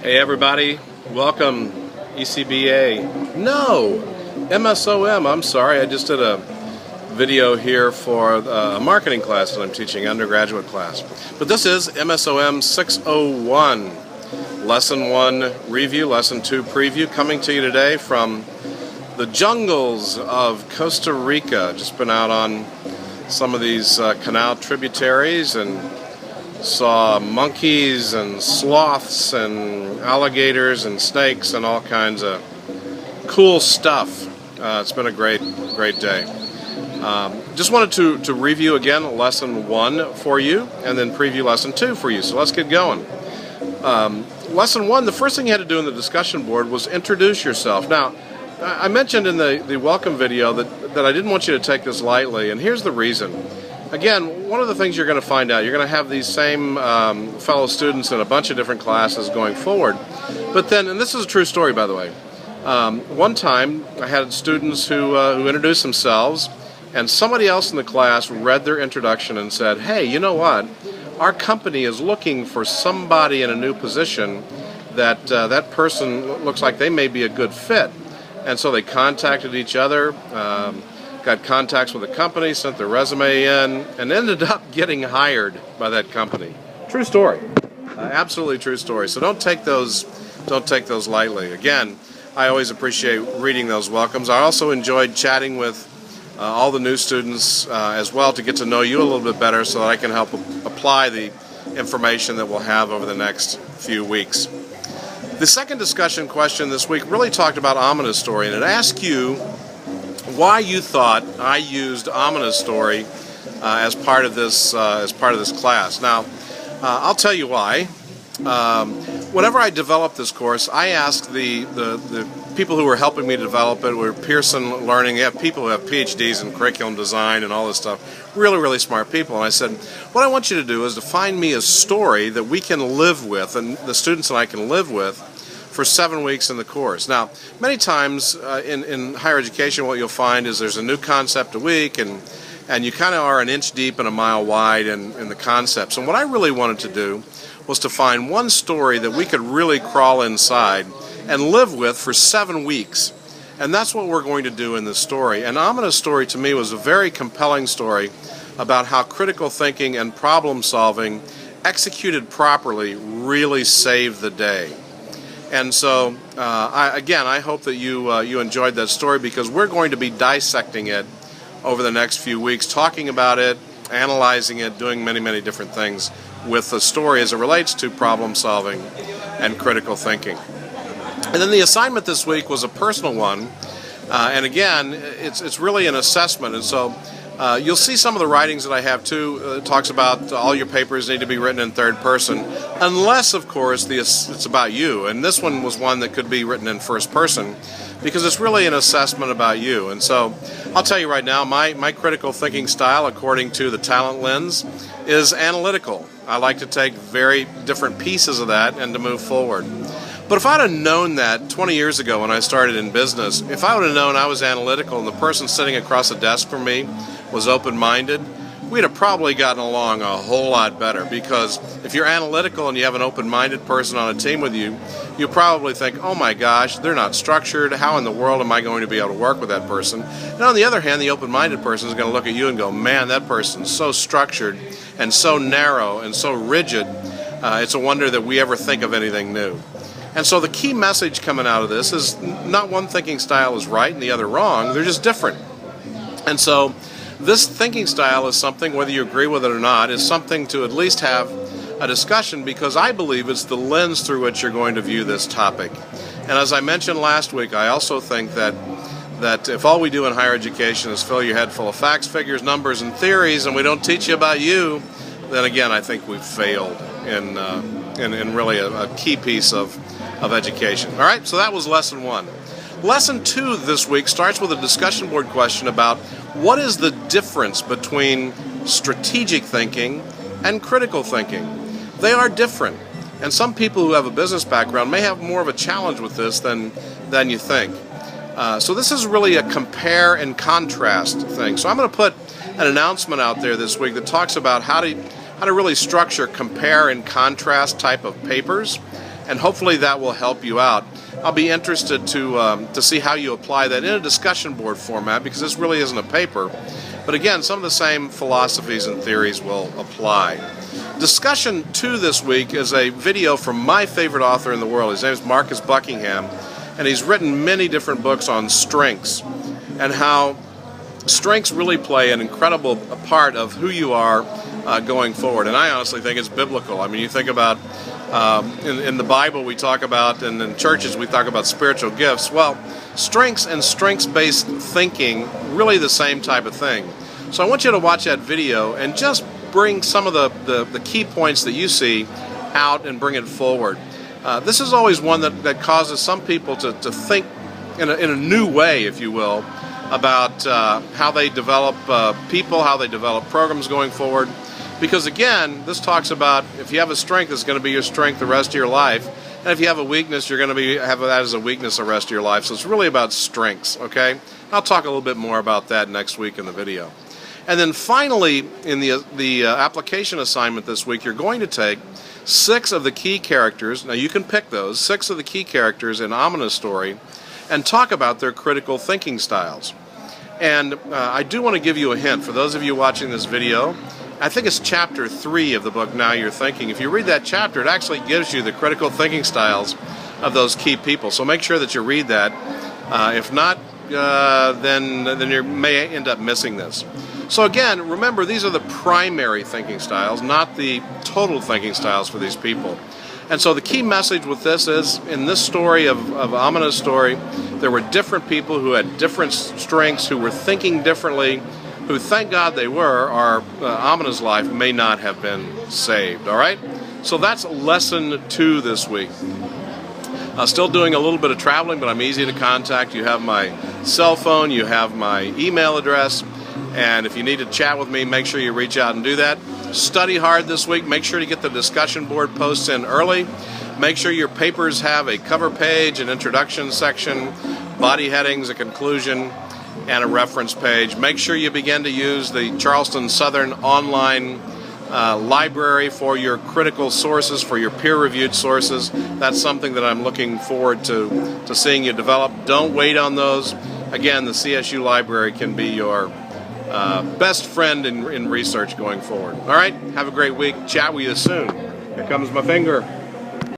Hey everybody, welcome ECBA. No, MSOM, I'm sorry, I just did a video here for a marketing class that I'm teaching, undergraduate class. But this is MSOM 601, Lesson 1 review, Lesson 2 preview, coming to you today from the jungles of Costa Rica. Just been out on some of these canal tributaries and saw monkeys and sloths and alligators and snakes and all kinds of cool stuff. It's been a great day. Just wanted to review again Lesson 1 for you and then preview Lesson 2 for you. So let's get going. Lesson 1, the first thing you had to do in the discussion board was introduce yourself. Now, I mentioned in the welcome video that I didn't want you to take this lightly, and here's the reason. Again, one of the things you're going to find out, you're going to have these same fellow students in a bunch of different classes going forward. But then, and this is a true story, by the way, one time I had students who introduced themselves, and somebody else in the class read their introduction and said, hey, you know what? Our company is looking for somebody in a new position that person looks like they may be a good fit. And so they contacted each other, got contacts with the company, sent their resume in, and ended up getting hired by that company. True story. Absolutely true story. So don't take those lightly. Again, I always appreciate reading those welcomes. I also enjoyed chatting with all the new students as well to get to know you a little bit better so that I can help apply the information that we'll have over the next few weeks. The second discussion question this week really talked about ominous story, and it asked you why you thought I used ominous story as part of this class. Now, I'll tell you why. Whenever I developed this course, I asked the people who were helping me develop it, were Pearson Learning. You have people who have PhDs in curriculum design and all this stuff, really smart people. And I said, what I want you to do is to find me a story that we can live with, and the students and I can live with, for 7 weeks in the course. Now, many times in higher education, what you'll find is there's a new concept a week, and you kind of are an inch deep and a mile wide in the concepts. And what I really wanted to do was to find one story that we could really crawl inside and live with for 7 weeks. And that's what we're going to do in this story. An ominous story to me was a very compelling story about how critical thinking and problem solving executed properly really saved the day. And so, I hope that you enjoyed that story, because we're going to be dissecting it over the next few weeks, talking about it, analyzing it, doing many different things with the story as it relates to problem solving and critical thinking. And then the assignment this week was a personal one, and again, it's really an assessment, and so you'll see some of the writings that I have too. It talks about all your papers need to be written in third person, unless, of course, it's about you. And this one was one that could be written in first person, because it's really an assessment about you. And so I'll tell you right now, my critical thinking style, according to the Talent Lens, is analytical. I like to take very different pieces of that and to move forward. But if I'd have known that 20 years ago when I started in business, if I would have known I was analytical and the person sitting across the desk from me was open-minded, we'd have probably gotten along a whole lot better, because if you're analytical and you have an open-minded person on a team with you, you probably think, oh my gosh, they're not structured, how in the world am I going to be able to work with that person? And on the other hand, the open-minded person is going to look at you and go, man, that person's so structured and so narrow and so rigid, it's a wonder that we ever think of anything new. And so the key message coming out of this is not one thinking style is right and the other wrong, they're just different. And so this thinking style is something, whether you agree with it or not, is something to at least have a discussion, because I believe it's the lens through which you're going to view this topic. And as I mentioned last week, I also think that if all we do in higher education is fill your head full of facts, figures, numbers, and theories, and we don't teach you about you, then again, I think we've failed in really a key piece of education. All right, so that was Lesson 1. Lesson 2 this week starts with a discussion board question about what is the difference between strategic thinking and critical thinking. They are different, and some people who have a business background may have more of a challenge with this than you think. So this is really a compare and contrast thing. So I'm going to put an announcement out there this week that talks about how to really structure compare and contrast type of papers. and hopefully that will help you out. I'll be interested to see how you apply that in a discussion board format, because this really isn't a paper. But again, some of the same philosophies and theories will apply. Discussion 2 this week is a video from my favorite author in the world. His name is Marcus Buckingham, and he's written many different books on strengths and how strengths really play an incredible part of who you are going forward. And I honestly think it's biblical. I mean, you think about in the Bible we talk about, and in churches we talk about spiritual gifts. Well, strengths and strengths-based thinking, really the same type of thing. So I want you to watch that video and just bring some of the key points that you see out and bring it forward. This is always one that causes some people to think in a new way, if you will, about how they develop people, how they develop programs going forward. Because again, this talks about if you have a strength, it's going to be your strength the rest of your life. And if you have a weakness, you're going to have that as a weakness the rest of your life. So it's really about strengths, okay? I'll talk a little bit more about that next week in the video. And then finally, in the application assignment this week, you're going to take 6 of the key characters. Now you can pick those, 6 of the key characters in Amina's story, and talk about their critical thinking styles. And I do want to give you a hint. For those of you watching this video, I think it's chapter 3 of the book, Now You're Thinking. If you read that chapter, it actually gives you the critical thinking styles of those key people. So make sure that you read that. If not, then you may end up missing this. So again, remember, these are the primary thinking styles, not the total thinking styles for these people. And so the key message with this is, in this story of Amina's story, there were different people who had different strengths, who were thinking differently, who, thank God they were, or Amina's life may not have been saved. All right? So that's lesson 2 this week. Still doing a little bit of traveling, but I'm easy to contact. You have my cell phone, you have my email address, and if you need to chat with me, make sure you reach out and do that. Study hard this week. Make sure to get the discussion board posts in early. Make sure your papers have a cover page, an introduction section, body headings, a conclusion, and a reference page. Make sure you begin to use the Charleston Southern online library for your critical sources, for your peer-reviewed sources. That's something that I'm looking forward to seeing you develop. Don't wait on those. Again, the CSU library can be your best friend in research going forward. All right, have a great week. Chat with you soon. Here comes my finger.